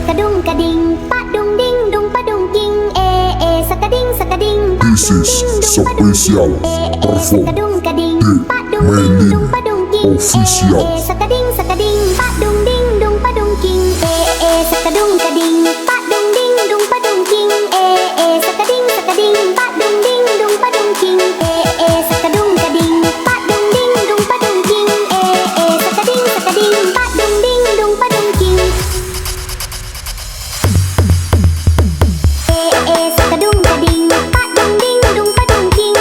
sakadung kading, padung ding dung padung king, sakading sakading, This is special perform sakadung kading, padung ding Melin dung padung king, Official. sakading sakading, padung ding dung padung king, sakadung kading, padung ding dung padung king, sakading sakading, padung ding dung padung king, sakadung kading, padung ding dung padung king, sakading sakading, padung ding dung padung king, sakadung kading, padung ding dung padung king,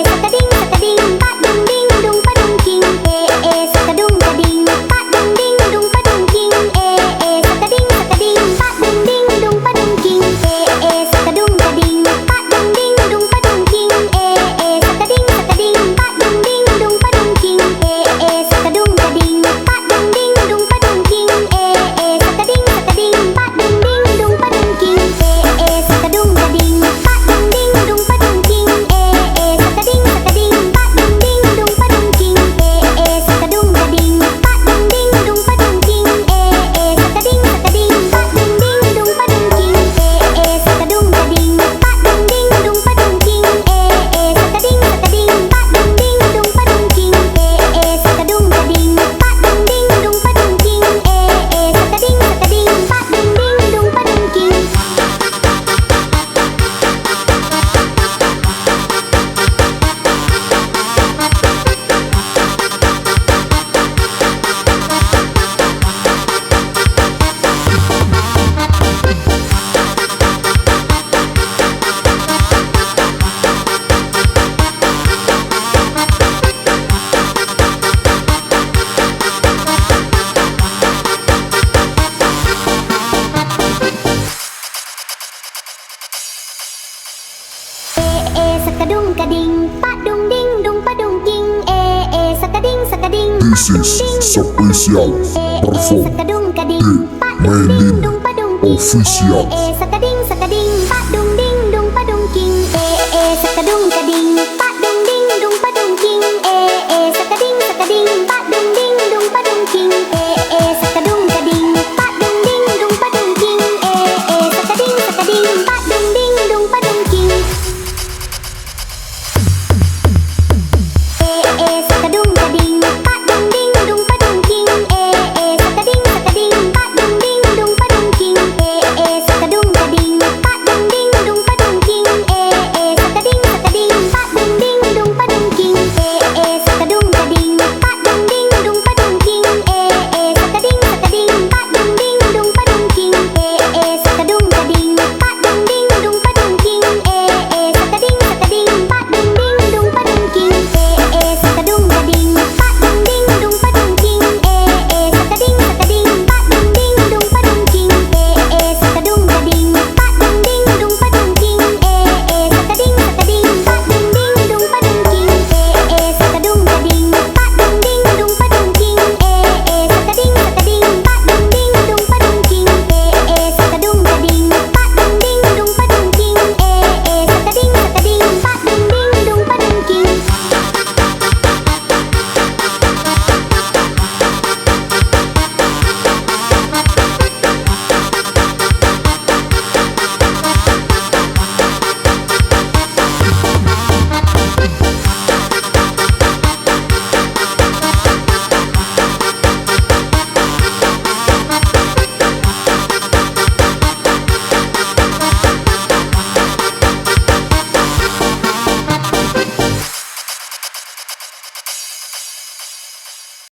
sakading sakading, padung ding dung padung king, sakadung kading, padung ding dung padung king, sakading sakading, padung ding dung padung king, sakadung kading, padung ding dung padung king, sakading sakading, padung ding dung padung king, sakadung kading, padung ding dung padung king, sakading sakading, padung ding dung padung king, sakadung kading, padung ding dung padung king, sakading sakading, padung ding dung padung king, sakadung kading, padung ding dung padung king, sakading sakading, padung ding dung padung king, sakadung kading, padung ding dung padung king, sakading sakading, padung ding dung padung king, sakadung kading, padung ding dung padung king, sakading sakading, padung ding dung padung king. Sakadung kading, padung ding dung padung king, sakading sakading, This is special perform sakadung kading, padung ding Melin dung padung king, Official.